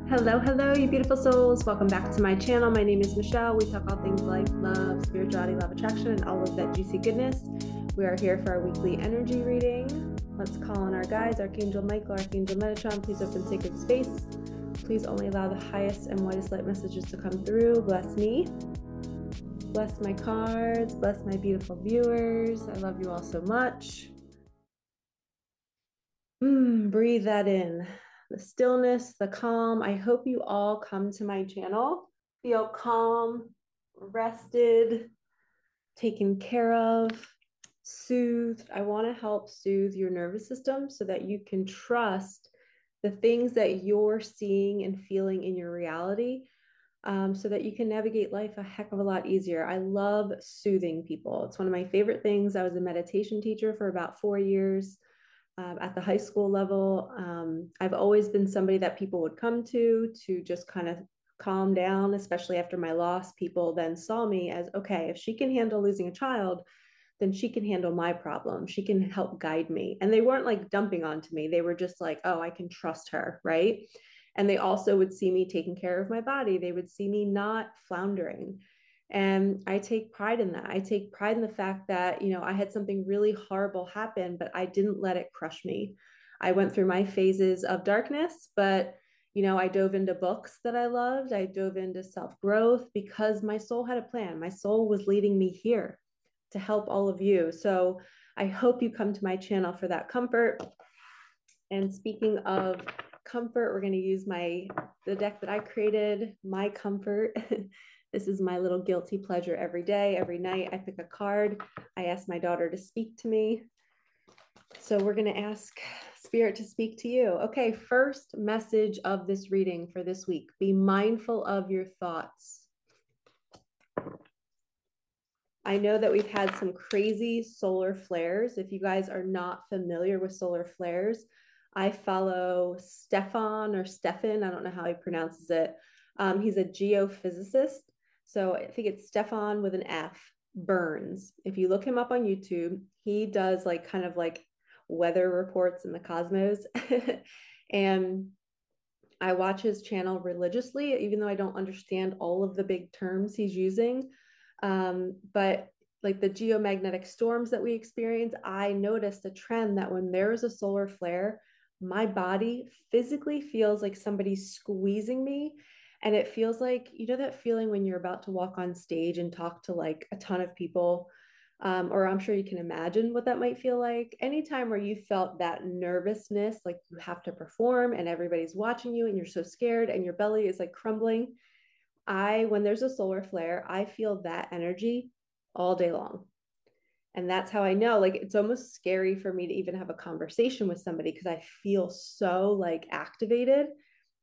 Hello, hello, you beautiful souls. Welcome back to my channel. My name is Michelle. We talk all things life, love, spirituality, love, attraction, and all of that juicy goodness. We are here for our weekly energy reading. Let's call on our guides, Archangel Michael, Archangel Metatron. Please open sacred space. Please only allow the highest and widest light messages to come through. Bless me. Bless my cards. Bless my beautiful viewers. I love you all so much. Breathe that in. The stillness, the calm. I hope you all come to my channel, feel calm, rested, taken care of, soothed. I want to help soothe your nervous system so that you can trust the things that you're seeing and feeling in your reality, so that you can navigate life a heck of a lot easier. I love soothing people. It's one of my favorite things. I was a meditation teacher for about 4 years at the high school level. I've always been somebody that people would come to just kind of calm down, especially after my loss. People then saw me as, okay, if she can handle losing a child, then she can handle my problem. She can help guide me. And they weren't like dumping onto me. They were just like, oh, I can trust her, right? And they also would see me taking care of my body. They would see me not floundering. And I take pride in that. I take pride in the fact that, I had something really horrible happen, but I didn't let it crush me. I went through my phases of darkness, but I dove into books that I loved. I dove into self growth because my soul had a plan. My soul was leading me here to help all of you. So I hope you come to my channel for that comfort. And speaking of comfort, we're going to use the deck that I created, My Comfort. This is my little guilty pleasure every day. Every night I pick a card. I ask my daughter to speak to me. So we're going to ask Spirit to speak to you. Okay, first message of this reading for this week. Be mindful of your thoughts. I know that we've had some crazy solar flares. If you guys are not familiar with solar flares, I follow Stefan or Stefan. I don't know how he pronounces it. He's a geophysicist. So I think it's Stefan with an F, Burns. If you look him up on YouTube, he does like kind of like weather reports in the cosmos. And I watch his channel religiously, even though I don't understand all of the big terms he's using. But like the geomagnetic storms that we experience, I noticed a trend that when there is a solar flare, my body physically feels like somebody's squeezing me. And it feels like, that feeling when you're about to walk on stage and talk to like a ton of people, or I'm sure you can imagine what that might feel like. Anytime where you felt that nervousness, like you have to perform and everybody's watching you and you're so scared and your belly is like crumbling. When there's a solar flare, I feel that energy all day long. And that's how I know, like, it's almost scary for me to even have a conversation with somebody because I feel so like activated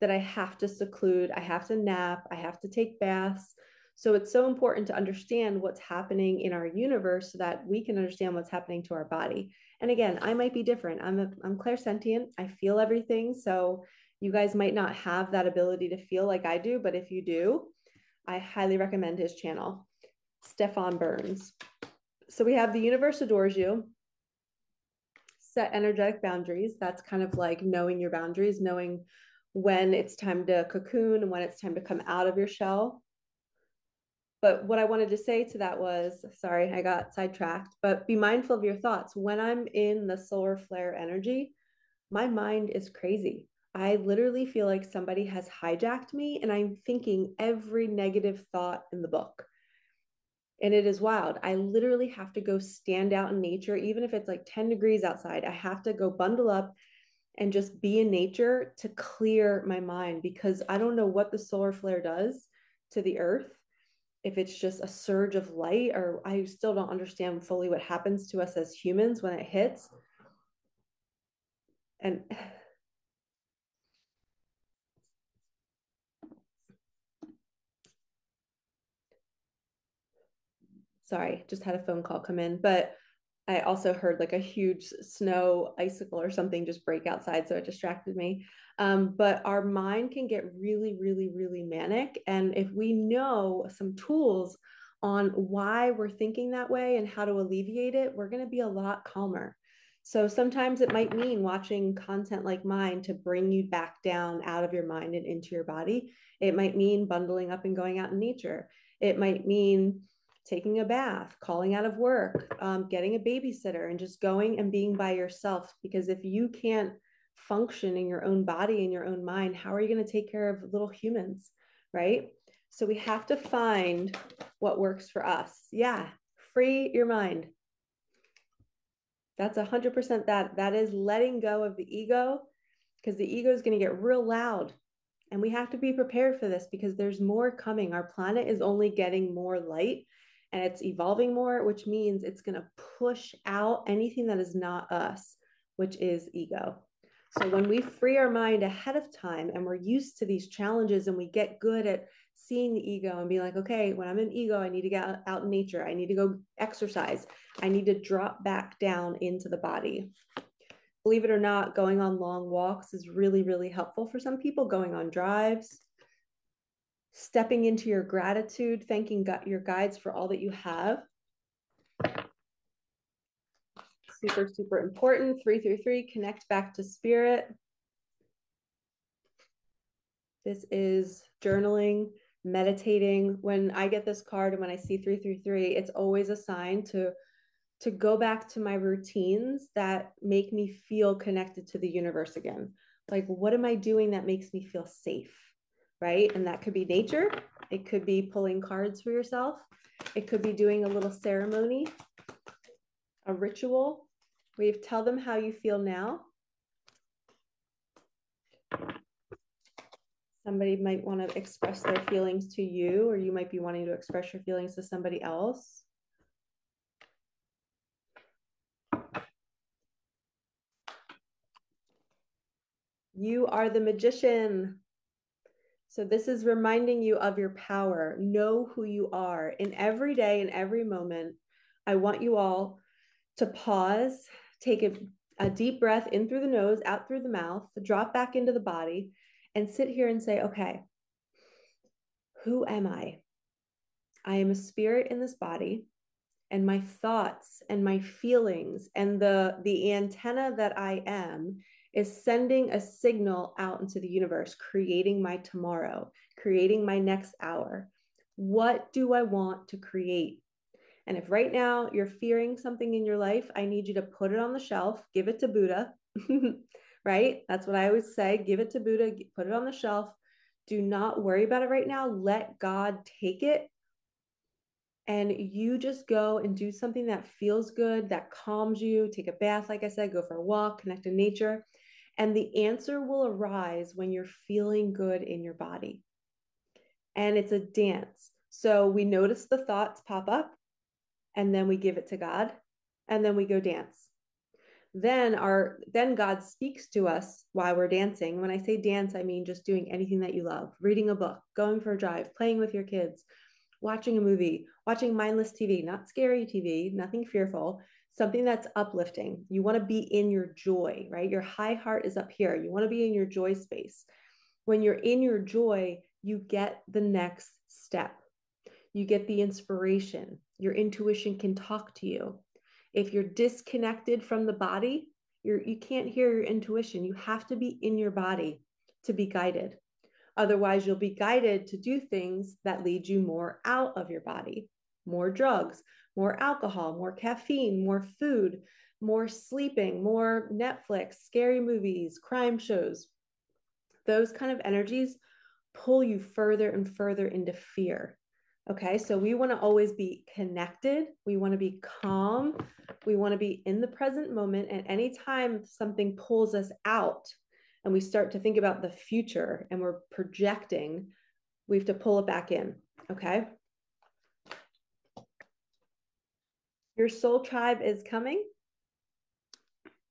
that I have to seclude, I have to nap, I have to take baths. So it's so important to understand what's happening in our universe so that we can understand what's happening to our body. And again, I might be different. I'm clairsentient. I feel everything. So you guys might not have that ability to feel like I do, but if you do, I highly recommend his channel, Stefan Burns. So we have the universe adores you. Set energetic boundaries. That's kind of like knowing your boundaries, knowing when it's time to cocoon and when it's time to come out of your shell. But what I wanted to say to that was, sorry, I got sidetracked, but be mindful of your thoughts. When I'm in the solar flare energy, my mind is crazy. I literally feel like somebody has hijacked me and I'm thinking every negative thought in the book. And it is wild. I literally have to go stand out in nature, even if it's like 10 degrees outside. I have to go bundle up and just be in nature to clear my mind because I don't know what the solar flare does to the earth. If it's just a surge of light, or I still don't understand fully what happens to us as humans when it hits. And sorry, just had a phone call come in, but I also heard like a huge snow icicle or something just break outside, so it distracted me. But our mind can get really, really, really manic. And if we know some tools on why we're thinking that way and how to alleviate it, we're going to be a lot calmer. So sometimes it might mean watching content like mine to bring you back down out of your mind and into your body. It might mean bundling up and going out in nature. It might mean taking a bath, calling out of work, getting a babysitter, and just going and being by yourself. Because if you can't function in your own body and your own mind, how are you going to take care of little humans, right? So we have to find what works for us. Yeah, free your mind. That's 100% that. That is letting go of the ego, because the ego is going to get real loud. And we have to be prepared for this because there's more coming. Our planet is only getting more light and it's evolving more, which means it's going to push out anything that is not us, which is ego. So when we free our mind ahead of time and we're used to these challenges and we get good at seeing the ego and be like, okay, when I'm in ego, I need to get out in nature. I need to go exercise. I need to drop back down into the body. Believe it or not, going on long walks is really, really helpful for some people, going on drives, stepping into your gratitude, thanking your guides for all that you have. Super, super important. 333, connect back to spirit. This is journaling, meditating. When I get this card and when I see 333, it's always a sign to go back to my routines that make me feel connected to the universe again. Like, what am I doing that makes me feel safe? Right? And that could be nature. It could be pulling cards for yourself. It could be doing a little ceremony, a ritual where you tell them how you feel now. Somebody might want to express their feelings to you, or you might be wanting to express your feelings to somebody else. You are the magician. So this is reminding you of your power. Know who you are. In every day, in every moment, I want you all to pause, take a deep breath in through the nose, out through the mouth, drop back into the body, and sit here and say, okay, who am I? I am a spirit in this body, and my thoughts and my feelings and the antenna that I am is sending a signal out into the universe, creating my tomorrow, creating my next hour. What do I want to create? And if right now you're fearing something in your life, I need you to put it on the shelf, give it to Buddha, right? That's what I always say. Give it to Buddha, put it on the shelf. Do not worry about it right now. Let God take it. And you just go and do something that feels good, that calms you. Take a bath, like I said, go for a walk, connect to nature. And the answer will arise when you're feeling good in your body. And it's a dance. So we notice the thoughts pop up, and then we give it to God, and then we go dance. Then God speaks to us while we're dancing. When I say dance, I mean just doing anything that you love, reading a book, going for a drive, playing with your kids, watching a movie, watching mindless TV, not scary TV, nothing fearful, something that's uplifting. You want to be in your joy, right? Your high heart is up here. You want to be in your joy space. When you're in your joy, you get the next step. You get the inspiration. Your intuition can talk to you. If you're disconnected from the body, you can't hear your intuition. You have to be in your body to be guided. Otherwise, you'll be guided to do things that lead you more out of your body, more drugs, more alcohol, more caffeine, more food, more sleeping, more Netflix, scary movies, crime shows. Those kind of energies pull you further and further into fear. Okay, so we want to always be connected. We want to be calm. We want to be in the present moment. And anytime something pulls us out and we start to think about the future and we're projecting, we have to pull it back in. Okay. Your soul tribe is coming.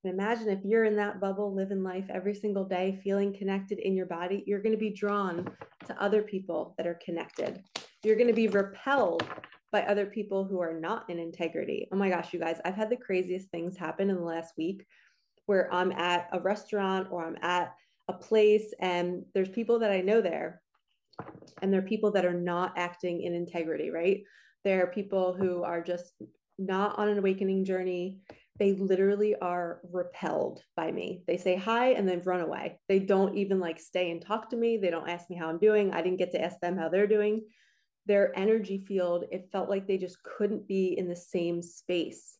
And imagine if you're in that bubble, living life every single day, feeling connected in your body, you're going to be drawn to other people that are connected. You're going to be repelled by other people who are not in integrity. Oh my gosh, you guys, I've had the craziest things happen in the last week where I'm at a restaurant or I'm at a place and there's people that I know there and there are people that are not acting in integrity, right? There are people who are just not on an awakening journey, they literally are repelled by me. They say hi and then run away. They don't even like stay and talk to me. They don't ask me how I'm doing. I didn't get to ask them how they're doing. Their energy field, it felt like they just couldn't be in the same space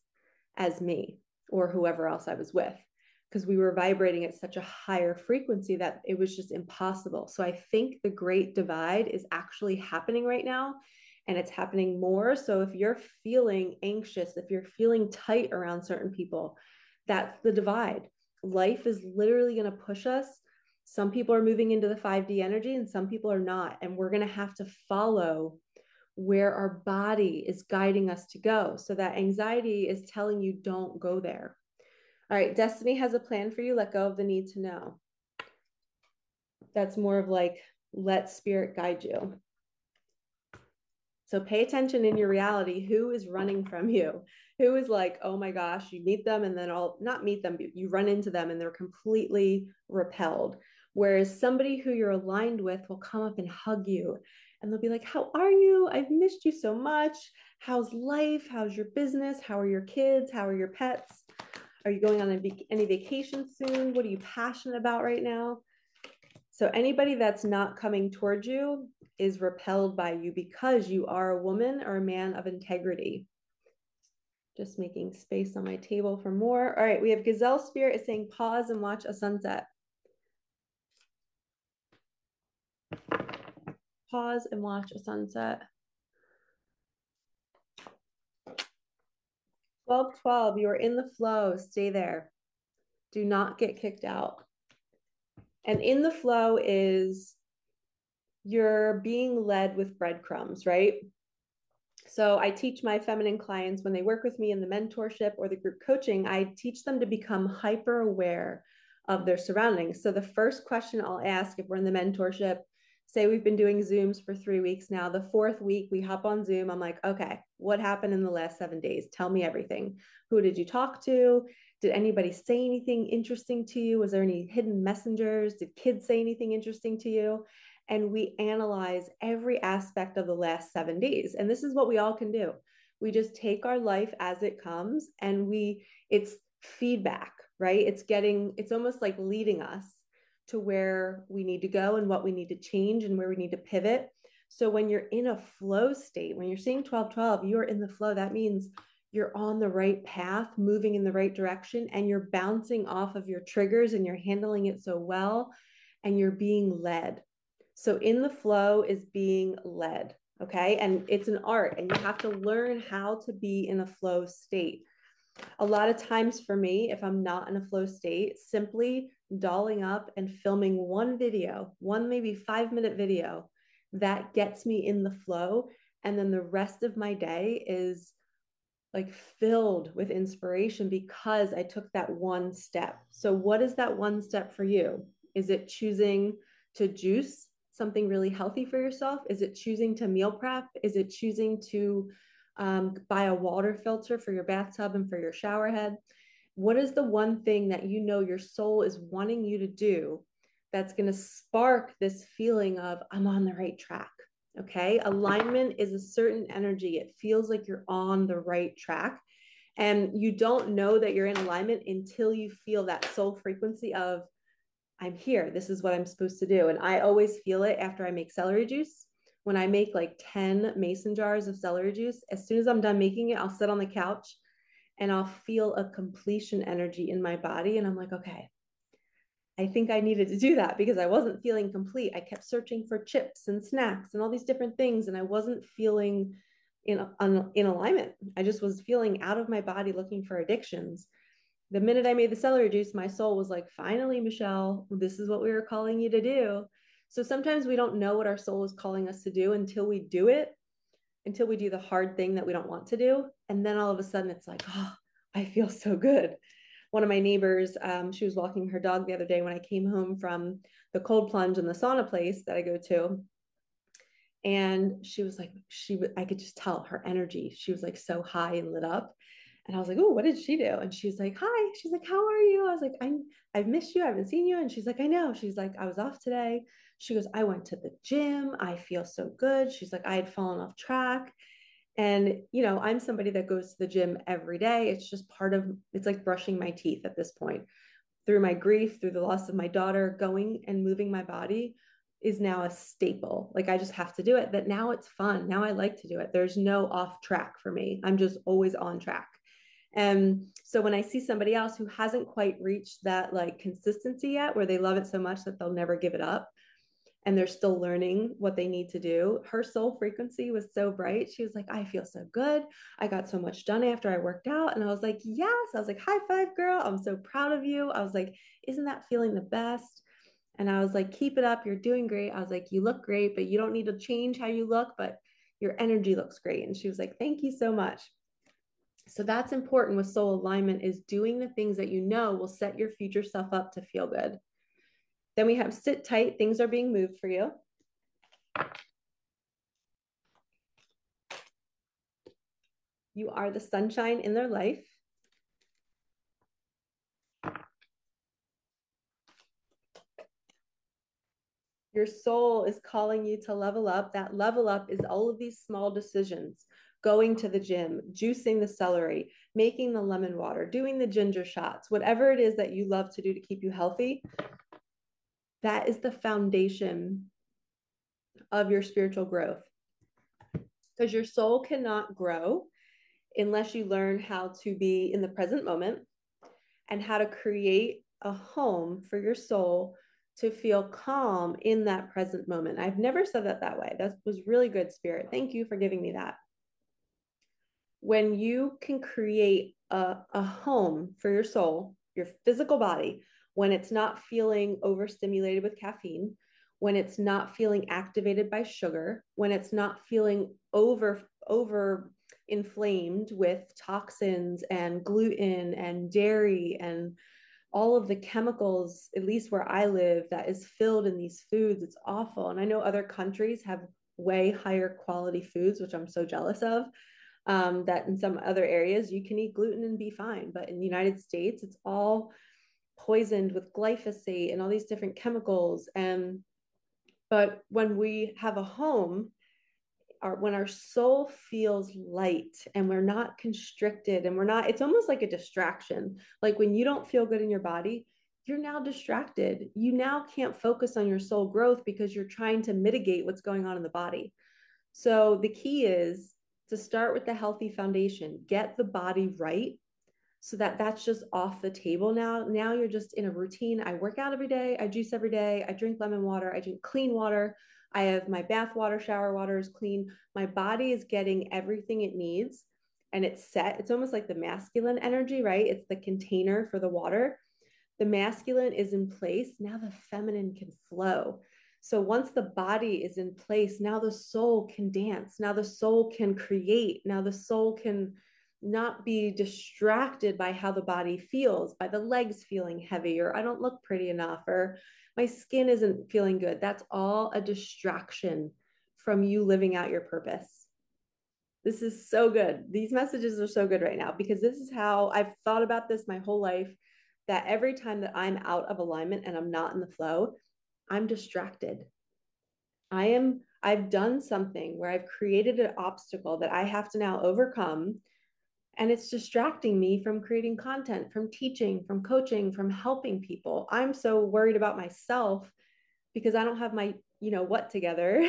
as me or whoever else I was with, because we were vibrating at such a higher frequency that it was just impossible. So I think the great divide is actually happening right now, and it's happening more. So if you're feeling anxious, if you're feeling tight around certain people, that's the divide. Life is literally going to push us. Some people are moving into the 5D energy and some people are not. And we're going to have to follow where our body is guiding us to go. So that anxiety is telling you don't go there. All right, destiny has a plan for you. Let go of the need to know. That's more of like, let spirit guide you. So pay attention in your reality. Who is running from you? Who is like, oh my gosh, you meet them and then not meet them, but you run into them and they're completely repelled. Whereas somebody who you're aligned with will come up and hug you and they'll be like, how are you? I've missed you so much. How's life? How's your business? How are your kids? How are your pets? Are you going on any vacation soon? What are you passionate about right now? So anybody that's not coming towards you is repelled by you because you are a woman or a man of integrity. Just making space on my table for more. All right, we have Gazelle Spirit is saying pause and watch a sunset. Pause and watch a sunset. 1212, you are in the flow. Stay there. Do not get kicked out. And in the flow is you're being led with breadcrumbs, right? So I teach my feminine clients when they work with me in the mentorship or the group coaching, I teach them to become hyper aware of their surroundings. So the first question I'll ask if we're in the mentorship, say we've been doing Zooms for 3 weeks now, the fourth week we hop on Zoom. I'm like, okay, what happened in the last 7 days? Tell me everything. Who did you talk to? Did anybody say anything interesting to you? Was there any hidden messengers? Did kids say anything interesting to you? And we analyze every aspect of the last 7 days. And this is what we all can do. We just take our life as it comes and it's feedback, right? It's almost like leading us to where we need to go and what we need to change and where we need to pivot. So when you're in a flow state, when you're seeing 1212, you're in the flow. That means you're on the right path, moving in the right direction, and you're bouncing off of your triggers and you're handling it so well, and you're being led. So in the flow is being led, okay? And it's an art, and you have to learn how to be in a flow state. A lot of times for me, if I'm not in a flow state, simply dolling up and filming one video, one maybe 5-minute video, that gets me in the flow. And then the rest of my day is like filled with inspiration because I took that one step. So what is that one step for you? Is it choosing to juice something really healthy for yourself? Is it choosing to meal prep? Is it choosing to buy a water filter for your bathtub and for your shower head? What is the one thing that you know your soul is wanting you to do that's going to spark this feeling of, I'm on the right track? Okay. Alignment is a certain energy. It feels like you're on the right track. And you don't know that you're in alignment until you feel that soul frequency of, I'm here. This is what I'm supposed to do. And I always feel it after I make celery juice. When I make like 10 mason jars of celery juice, as soon as I'm done making it, I'll sit on the couch and I'll feel a completion energy in my body. And I'm like, okay, I think I needed to do that because I wasn't feeling complete. I kept searching for chips and snacks and all these different things, and I wasn't feeling in alignment. I just was feeling out of my body looking for addictions. The minute I made the celery juice, my soul was like, finally, Michelle, this is what we were calling you to do. So sometimes we don't know what our soul is calling us to do until we do it, until we do the hard thing that we don't want to do. And then all of a sudden it's like, oh, I feel so good. One of my neighbors, she was walking her dog the other day when I came home from the cold plunge and the sauna place that I go to. And she was like, I could just tell her energy. She was like so high and lit up. And I was like, oh, what did she do? And she's like, hi. She's like, how are you? I was like, I've missed you. I haven't seen you. And she's like, I know. She's like, I was off today. She goes, I went to the gym. I feel so good. She's like, I had fallen off track. And, I'm somebody that goes to the gym every day. It's just it's like brushing my teeth at this point. Through my grief, through the loss of my daughter, going and moving my body is now a staple. Like I just have to do it. But now it's fun. Now I like to do it. There's no off track for me. I'm just always on track. And so when I see somebody else who hasn't quite reached that like consistency yet, where they love it so much that they'll never give it up, and they're still learning what they need to do. Her soul frequency was so bright. She was like, I feel so good. I got so much done after I worked out. And I was like, yes. I was like, high five, girl. I'm so proud of you. I was like, isn't that feeling the best? And I was like, keep it up. You're doing great. I was like, you look great, but you don't need to change how you look, but your energy looks great. And she was like, thank you so much. So that's important with soul alignment, is doing the things that you know will set your future self up to feel good. Then we have sit tight. Things are being moved for you. You are the sunshine in their life. Your soul is calling you to level up. That level up is all of these small decisions: going to the gym, juicing the celery, making the lemon water, doing the ginger shots, whatever it is that you love to do to keep you healthy. That is the foundation of your spiritual growth, because your soul cannot grow unless you learn how to be in the present moment and how to create a home for your soul to feel calm in that present moment. I've never said that way. That was really good, Spirit. Thank you for giving me that. When you can create a home for your soul, your physical body, when it's not feeling overstimulated with caffeine, when it's not feeling activated by sugar, when it's not feeling over inflamed with toxins and gluten and dairy and all of the chemicals, at least where I live, that is filled in these foods. It's awful. And I know other countries have way higher quality foods, which I'm so jealous of. That in some other areas you can eat gluten and be fine. But in the United States, it's all poisoned with glyphosate and all these different chemicals. But when we have a home, when our soul feels light and we're not constricted and it's almost like a distraction. Like when you don't feel good in your body, you're now distracted. You now can't focus on your soul growth because you're trying to mitigate what's going on in the body. So the key is to start with the healthy foundation, get the body right, so that's just off the table now you're just in a routine. I work out every day, I juice every day, I drink lemon water, I drink clean water, I have my bath water, shower water is clean. My body is getting everything it needs, and it's set. It's almost like the masculine energy, right? It's the container for the water. The masculine is in place, now the feminine can flow. So once the body is in place, now the soul can dance, now the soul can create, now the soul can not be distracted by how the body feels, by the legs feeling heavy, or I don't look pretty enough, or my skin isn't feeling good. That's all a distraction from you living out your purpose. This is so good. These messages are so good right now, because this is how I've thought about this my whole life, that every time that I'm out of alignment and I'm not in the flow, I'm distracted. I've done something where I've created an obstacle that I have to now overcome, and it's distracting me from creating content, from teaching, from coaching, from helping people. I'm so worried about myself because I don't have my, what together.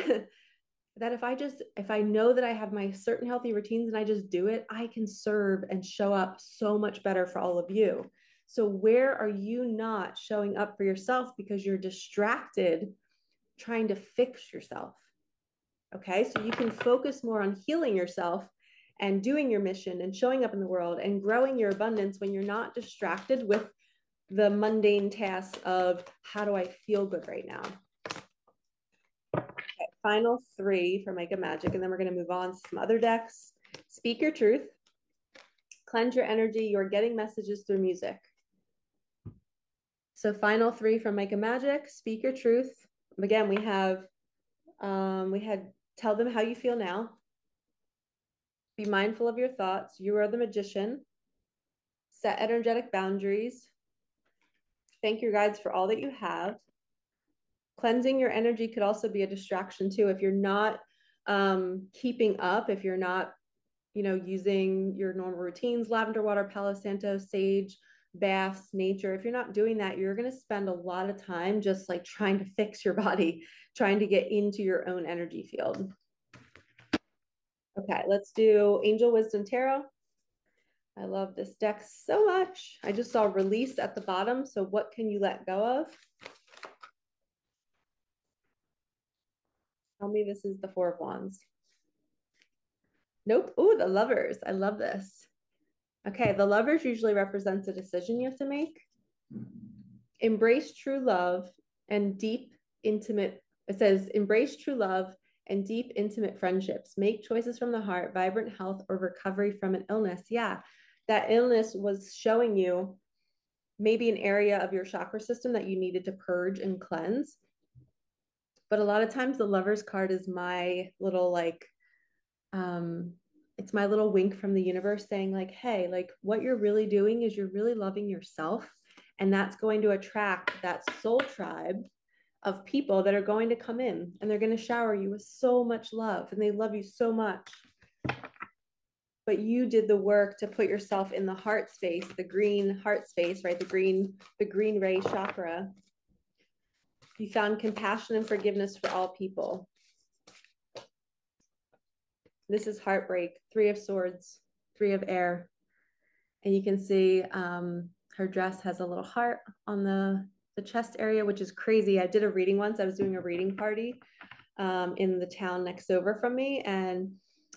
That if I know that I have my certain healthy routines and I just do it, I can serve and show up so much better for all of you. So where are you not showing up for yourself because you're distracted trying to fix yourself? Okay, so you can focus more on healing yourself and doing your mission and showing up in the world and growing your abundance when you're not distracted with the mundane tasks of how do I feel good right now. Okay, final 3 for Micah Magic, and then we're going to move on to some other decks. Speak your truth. Cleanse your energy. You're getting messages through music. So final 3 from Micah Magic. Speak your truth. Again, we had tell them how you feel now. Be mindful of your thoughts. You are the magician. Set energetic boundaries. Thank your guides for all that you have. Cleansing your energy could also be a distraction too. If you're not keeping up, if you're not using your normal routines, lavender water, Palo Santo, sage, baths, nature. If you're not doing that, you're going to spend a lot of time just like trying to fix your body, trying to get into your own energy field. Okay, let's do Angel Wisdom Tarot. I love this deck so much. I just saw release at the bottom. So what can you let go of? Tell me this is the Four of Wands. Nope. Oh, the Lovers. I love this. Okay, the Lovers usually represents a decision you have to make. Embrace true love and deep, intimate. It says, embrace true love and deep, intimate friendships. Make choices from the heart, vibrant health, or recovery from an illness. Yeah, that illness was showing you maybe an area of your chakra system that you needed to purge and cleanse. But a lot of times the Lovers card is my little it's my little wink from the universe saying like, hey, like what you're really doing is you're really loving yourself, and that's going to attract that soul tribe of people that are going to come in and they're going to shower you with so much love and they love you so much. But you did the work to put yourself in the heart space, the green heart space, right? The green ray chakra. You found compassion and forgiveness for all people. This is heartbreak, Three of Swords, Three of Air. And you can see her dress has a little heart on the chest area, which is crazy. I did a reading once. I was doing a reading party in the town next over from me. And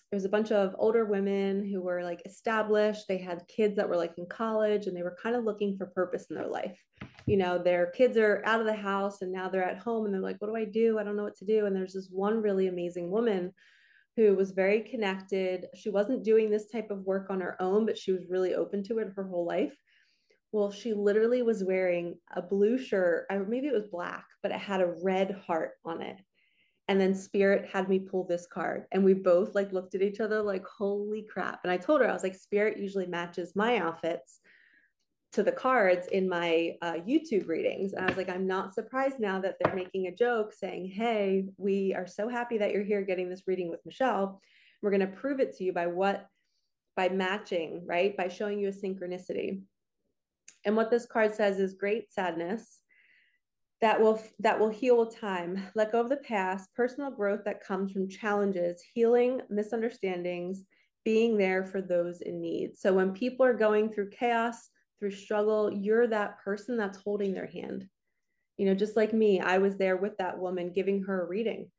there was a bunch of older women who were like established. They had kids that were like in college and they were kind of looking for purpose in their life. Their kids are out of the house and now they're at home and they're like, what do I do? I don't know what to do. And there's this one really amazing woman who was very connected. She wasn't doing this type of work on her own, but she was really open to it her whole life. Well, she literally was wearing a blue shirt, or maybe it was black, but it had a red heart on it. And then Spirit had me pull this card. And we both like looked at each other like, holy crap. And I told her, I was like, Spirit usually matches my outfits to the cards in my YouTube readings. And I was like, I'm not surprised now that they're making a joke saying, hey, we are so happy that you're here getting this reading with Michelle. We're going to prove it to you by matching, right? By showing you a synchronicity. And what this card says is great sadness that will heal with time. Let go of the past, personal growth that comes from challenges, healing misunderstandings, being there for those in need. So when people are going through chaos, through struggle, you're that person that's holding their hand. Just like me, I was there with that woman giving her a reading.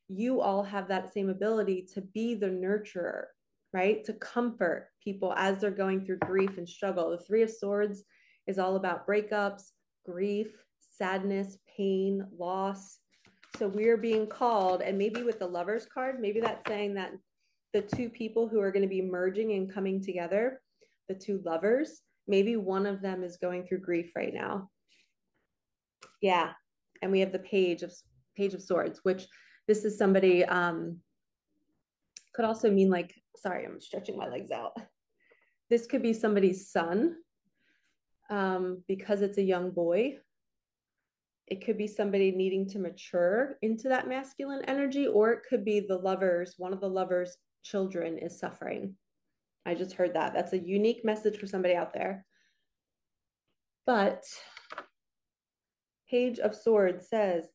You all have that same ability to be the nurturer, right? To comfort people as they're going through grief and struggle. The Three of Swords is all about breakups, grief, sadness, pain, loss. So we're being called, and maybe with the Lovers card, maybe that's saying that the two people who are going to be merging and coming together, the two lovers, maybe one of them is going through grief right now. Yeah. And we have the Page of Swords, which this is somebody, could also mean like, sorry, I'm stretching my legs out. This could be somebody's son, because it's a young boy. It could be somebody needing to mature into that masculine energy, or it could be one of the lovers' children is suffering. I just heard that. That's a unique message for somebody out there. But Page of Swords says,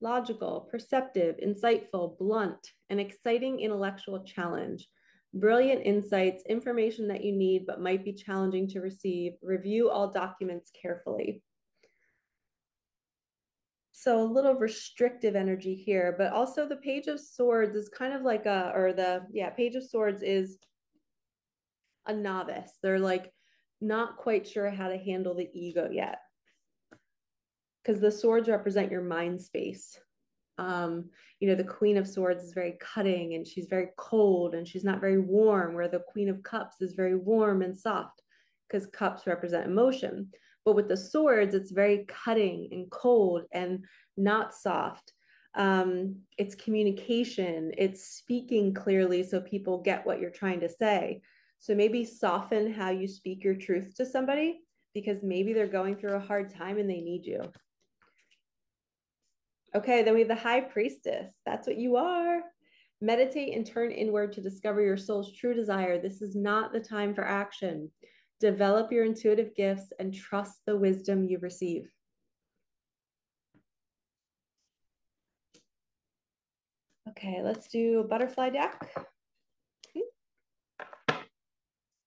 logical, perceptive, insightful, blunt, an exciting intellectual challenge. Brilliant insights, information that you need but might be challenging to receive. Review all documents carefully. So a little restrictive energy here, but also the Page of Swords is kind of like Page of Swords is a novice. They're like not quite sure how to handle the ego yet. Because the swords represent your mind space. The Queen of Swords is very cutting and she's very cold and she's not very warm, where the Queen of Cups is very warm and soft because cups represent emotion. But with the swords, it's very cutting and cold and not soft. It's communication, it's speaking clearly so people get what you're trying to say. So maybe soften how you speak your truth to somebody, because maybe they're going through a hard time and they need you. Okay, then we have the High Priestess. That's what you are. Meditate and turn inward to discover your soul's true desire. This is not the time for action. Develop your intuitive gifts and trust the wisdom you receive. Okay, let's do a butterfly deck.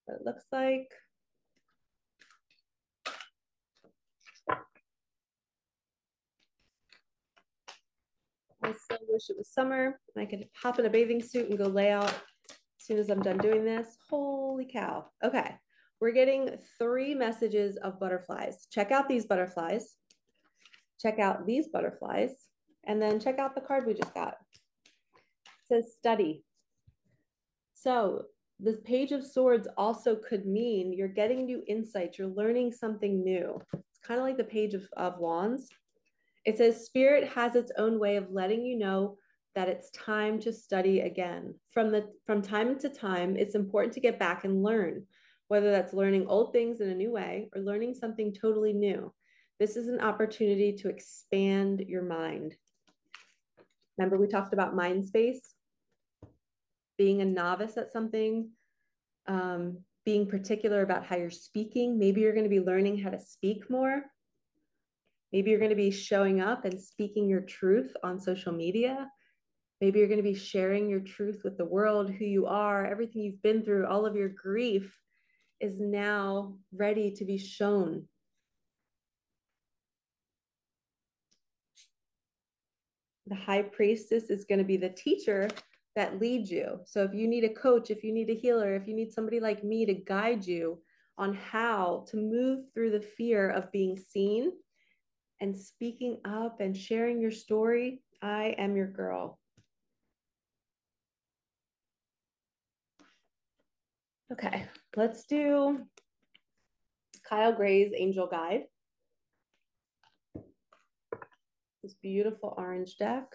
What it looks like. I so wish it was summer and I could hop in a bathing suit and go lay out as soon as I'm done doing this. Holy cow. Okay, we're getting 3 messages of butterflies. Check out these butterflies. Check out these butterflies. And then check out the card we just got. It says study. So this Page of Swords also could mean you're getting new insights. You're learning something new. It's kind of like the Page of Wands. It says spirit has its own way of letting you know that it's time to study again. From time to time, it's important to get back and learn, whether that's learning old things in a new way or learning something totally new. This is an opportunity to expand your mind. Remember, we talked about mind space, being a novice at something, being particular about how you're speaking. Maybe you're going to be learning how to speak more. Maybe you're going to be showing up and speaking your truth on social media. Maybe you're going to be sharing your truth with the world, who you are, everything you've been through, all of your grief is now ready to be shown. The high priestess is going to be the teacher that leads you. So if you need a coach, if you need a healer, if you need somebody like me to guide you on how to move through the fear of being seen and speaking up and sharing your story, I am your girl. Okay, let's do Kyle Gray's Angel Guide. This beautiful orange deck.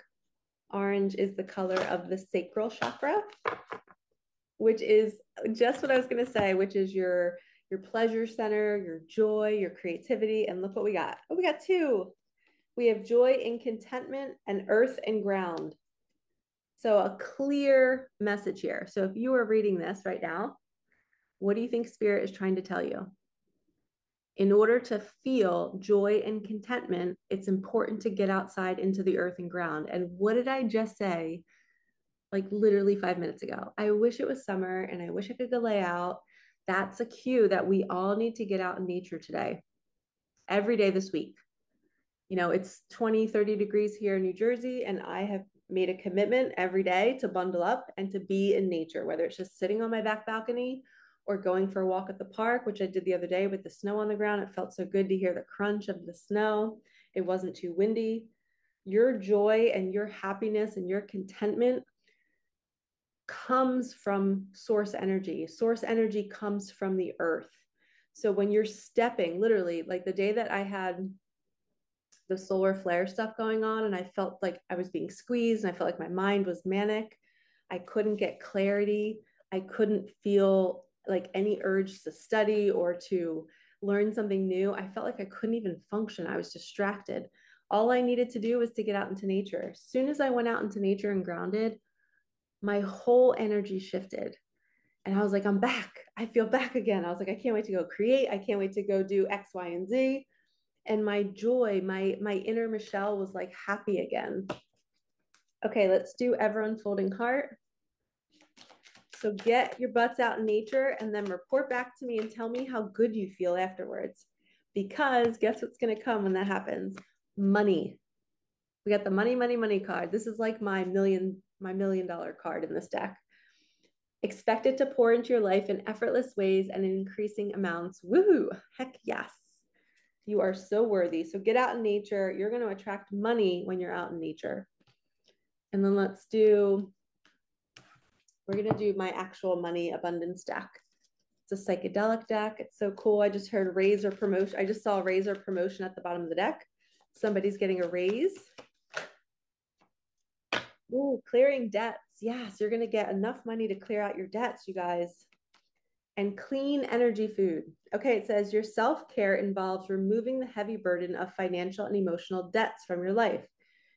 Orange is the color of the sacral chakra, which is just what I was going to say, which is your pleasure center, your joy, your creativity. And look what we got. Oh, we got 2. We have joy and contentment and earth and ground. So a clear message here. So if you are reading this right now, what do you think Spirit is trying to tell you? In order to feel joy and contentment, it's important to get outside into the earth and ground. And what did I just say? Like literally 5 minutes ago. I wish it was summer and I wish I could go lay out. That's a cue that we all need to get out in nature today, every day this week. You know, it's 20, 30 degrees here in New Jersey, and I have made a commitment every day to bundle up and to be in nature, whether it's just sitting on my back balcony or going for a walk at the park, which I did the other day with the snow on the ground. It felt so good to hear the crunch of the snow. It wasn't too windy. Your joy and your happiness and your contentment comes from source energy. Source energy comes from the earth. So when you're stepping, literally, like the day that I had the solar flare stuff going on and I felt like I was being squeezed and I felt like my mind was manic, I couldn't get clarity. I couldn't feel like any urge to study or to learn something new. I felt like I couldn't even function. I was distracted. All I needed to do was to get out into nature. As soon as I went out into nature and grounded, my whole energy shifted. And I was like, I'm back. I feel back again. I was like, I can't wait to go create. I can't wait to go do X, Y, and Z. And my joy, my inner Michelle was like happy again. Okay, let's do Ever Unfolding Heart. So get your butts out in nature and then report back to me and tell me how good you feel afterwards. Because guess what's going to come when that happens? Money. We got the money, money, money card. This is like my $1 million card in this deck. Expect it to pour into your life in effortless ways and in increasing amounts. Woohoo! Heck yes. You are so worthy. So get out in nature. You're going to attract money when you're out in nature. And then we're going to do my actual money abundance deck. It's a psychedelic deck. It's so cool. I just heard raise or promotion. I just saw a raise or promotion at the bottom of the deck. Somebody's getting a raise. Ooh, clearing debts. Yes, you're going to get enough money to clear out your debts, you guys. And clean energy food. Okay, it says your self-care involves removing the heavy burden of financial and emotional debts from your life.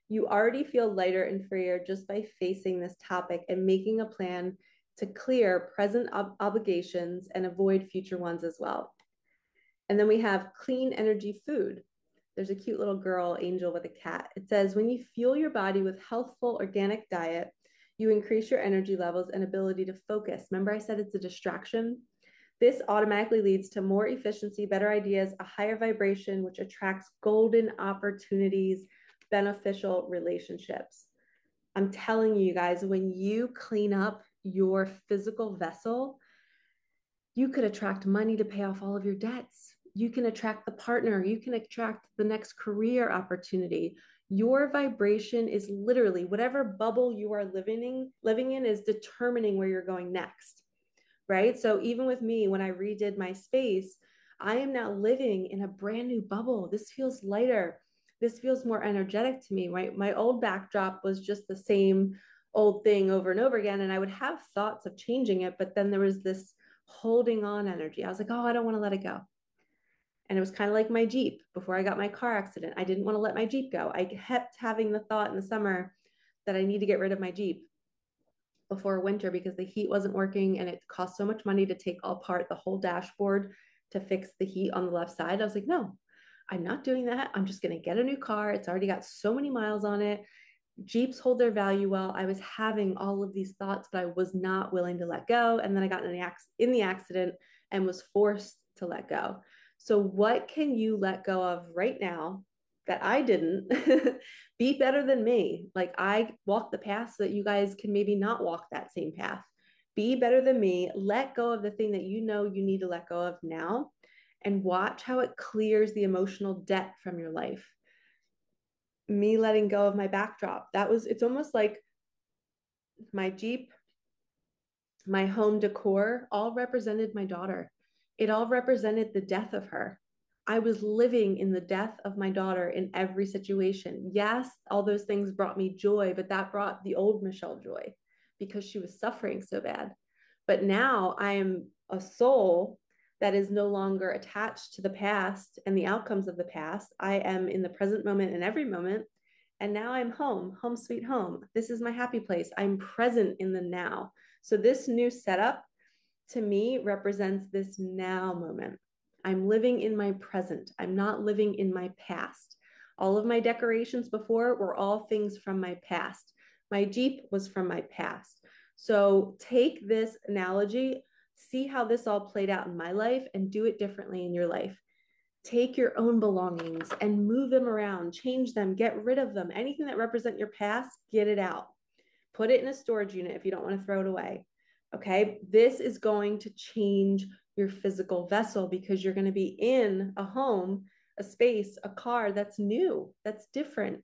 You already feel lighter and freer just by facing this topic and making a plan to clear present obligations and avoid future ones as well. And then we have clean energy food. There's a cute little girl, Angel, with a cat. It says, when you fuel your body with healthful organic diet, you increase your energy levels and ability to focus. Remember, I said it's a distraction? This automatically leads to more efficiency, better ideas, a higher vibration, which attracts golden opportunities, beneficial relationships. I'm telling you guys, when you clean up your physical vessel, you could attract money to pay off all of your debts. You can attract the partner. You can attract the next career opportunity. Your vibration is literally whatever bubble you are living in is determining where you're going next, right? So even with me, when I redid my space, I am now living in a brand new bubble. This feels lighter. This feels more energetic to me, right? My old backdrop was just the same old thing over and over again. And I would have thoughts of changing it, but then there was this holding on energy. I was like, oh, I don't want to let it go. And it was kind of like my Jeep before I got my car accident. I didn't want to let my Jeep go. I kept having the thought in the summer that I need to get rid of my Jeep before winter because the heat wasn't working and it cost so much money to take apart the whole dashboard to fix the heat on the left side. I was like, no, I'm not doing that. I'm just going to get a new car. It's already got so many miles on it. Jeeps hold their value well. I was having all of these thoughts, but I was not willing to let go. And then I got in the accident and was forced to let go. So what can you let go of right now that I didn't? Be better than me. Like I walked the path so that you guys can maybe not walk that same path. Be better than me. Let go of the thing that you know you need to let go of now and watch how it clears the emotional debt from your life. Me letting go of my backdrop. It's almost like my Jeep, my home decor all represented my daughter. It all represented the death of her. I was living in the death of my daughter in every situation. Yes, all those things brought me joy, but that brought the old Michelle joy because she was suffering so bad. But now I am a soul that is no longer attached to the past and the outcomes of the past. I am in the present moment in every moment. And now I'm home, home sweet home. This is my happy place. I'm present in the now. So this new setup to me represents this now moment. I'm living in my present. I'm not living in my past. All of my decorations before were all things from my past. My Jeep was from my past. So take this analogy, see how this all played out in my life, and do it differently in your life. Take your own belongings and move them around, change them, get rid of them. Anything that represents your past, get it out. Put it in a storage unit if you don't want to throw it away. Okay, this is going to change your physical vessel because you're going to be in a home, a space, a car that's new, that's different.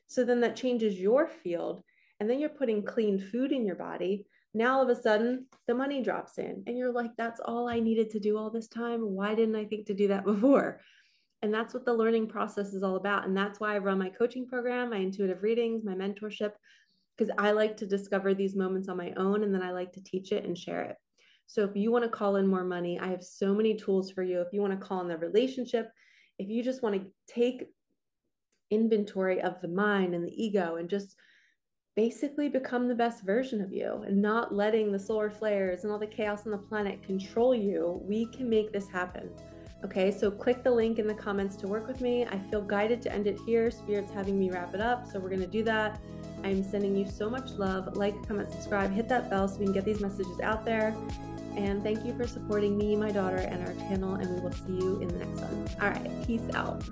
So then that changes your field. And then you're putting clean food in your body. Now all of a sudden, the money drops in, and you're like, that's all I needed to do all this time. Why didn't I think to do that before? And that's what the learning process is all about. And that's why I run my coaching program, my intuitive readings, my mentorship, because I like to discover these moments on my own, and then I like to teach it and share it. So if you want to call in more money, I have so many tools for you. If you want to call in the relationship, if you just want to take inventory of the mind and the ego and just basically become the best version of you and not letting the solar flares and all the chaos on the planet control you, we can make this happen. Okay, so click the link in the comments to work with me. I feel guided to end it here. Spirit's having me wrap it up, so we're going to do that. I'm sending you so much love. Like, comment, subscribe, hit that bell so we can get these messages out there. And thank you for supporting me, my daughter, and our channel, and we will see you in the next one. All right, peace out.